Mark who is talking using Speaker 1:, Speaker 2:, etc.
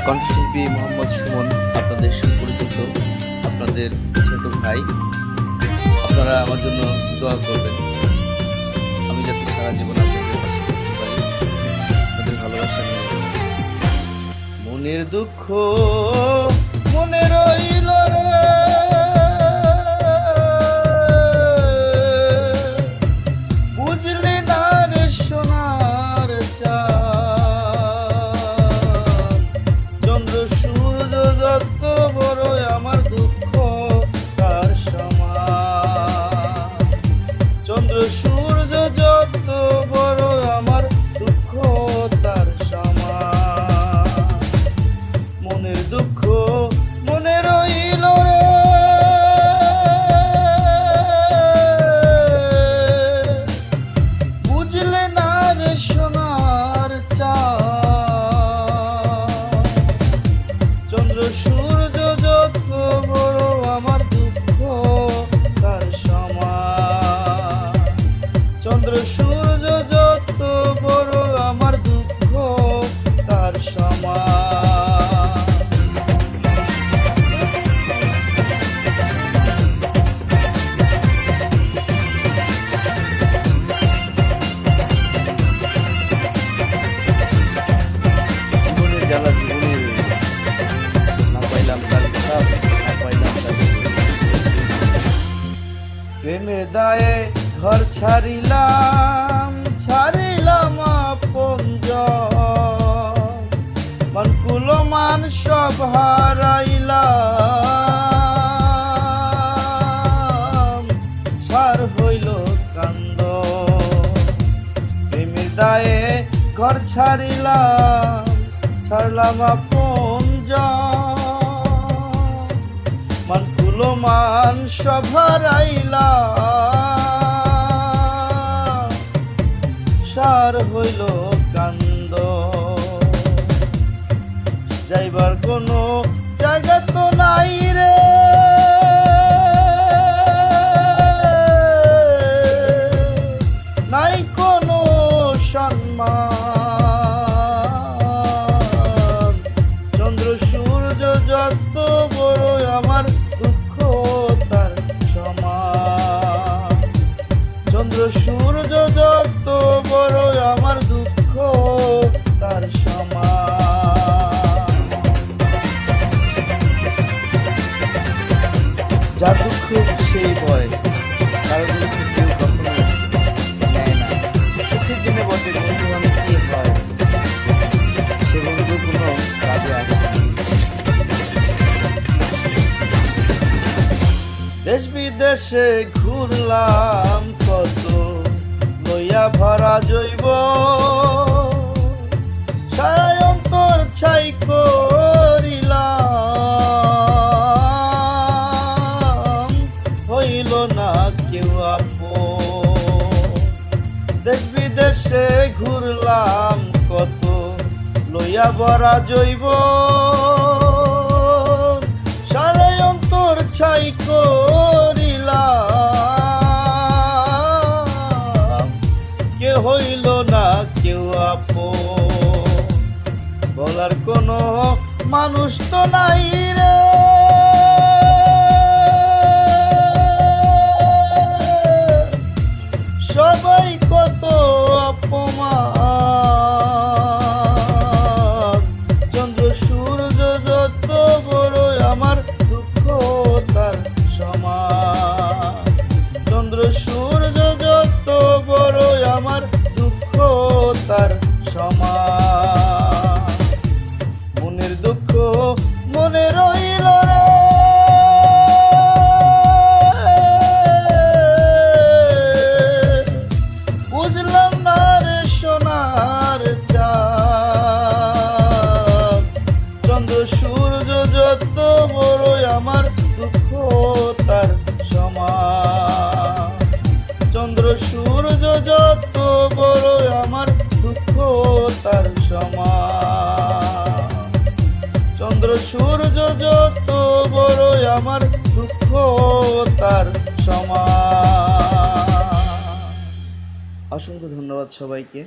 Speaker 1: কণ্ঠশিল্পী মোহাম্মদ সুমন, আপনাদের সুপরিচিত, আপনাদের ছোট ভাই। আপনারা আমার জন্য দোয়া করবেন, আমি যাতে সারা জীবন আপনাদের পাশে থাকতে পারি। আপনাদের ভালোবাসা নিয়ে মনের দুঃখ মনে রইল রে, বুঝলি না রে সোনার চাঁদ, চন্দ্র সূর্য যত বড় আমার দুঃখ তার সমান। চন্দ্র সূর্য যত বড় আমার দুঃখ তার সমান। মনের দুঃখ মনে রইল রে, বুঝলে না রে সোনার চাঁদ, চন্দ্র সূর্য যত বড় আমার দুঃখ তার সমান। চন্দ্র সূর্য যত বড় আমার দুঃখ তার সমান। জীবনের জ্বালা জীবনের না পাইলাম তার হিসাব, না পাইলাম তার প্রেমের দায়ে ঘর ছাড়িলাম, ছাড়িলাম আপনজন, মন কুলো মান সব হারাইলাম, সার হইল কান্দ। প্রেমের দায়ে ঘর ছাড়িলাম, ছাড়লাম আপনজন, মন কুলো মান সব হারাইলাম, সার হইল কান্দ। যাইবার কোনো জায়গা তো নাই রে, নাই কোনো সম্মান। চন্দ্র সূর্য যত বড় আমার দুঃখ তার সমান। চন্দ্র সূর্য যত বড় আমার দুঃখ তার সমান। যা দুঃখ সেই বয়, কারো দুঃখ কেউ কখনো নেয় না। সুখের দিনে বটে বন্ধু আমি কি হয়, সে বন্ধু কোনো কাজে আসে না। দেশ বিদেশে ঘুরলাম কত, লইয়া ভরা জৈব, সারা অন্তর ছাই করিলাম, হইল না কেউ আপন। দেশ বিদেশে ঘুরলাম কত, লইয়া ভরা জৈব, সারা অন্তর ছাই করিলাম, কে হইল না কেউ আপন। বলার কোনো মানুষ তো নাই রে, সবাই কত অপমান। চন্দ্র সূর্য যত বড় আমার দুঃখ তার সমান। চন্দ্র সূর্য যত বড় আমার দুঃখ তার সমান। মনের দুঃখ মনে রইল রে, বুঝলাম না রে সোনার চাঁদ, চন্দ্র সূর্য যত বড় আমার দুঃখ তার সমান। চন্দ্র সূর্য যত বড় আমার দুঃখ তার সমান। চন্দ্র সূর্য যত বড় আমার দুঃখ তার সমান। অসংখ্য ধন্যবাদ সবাইকে।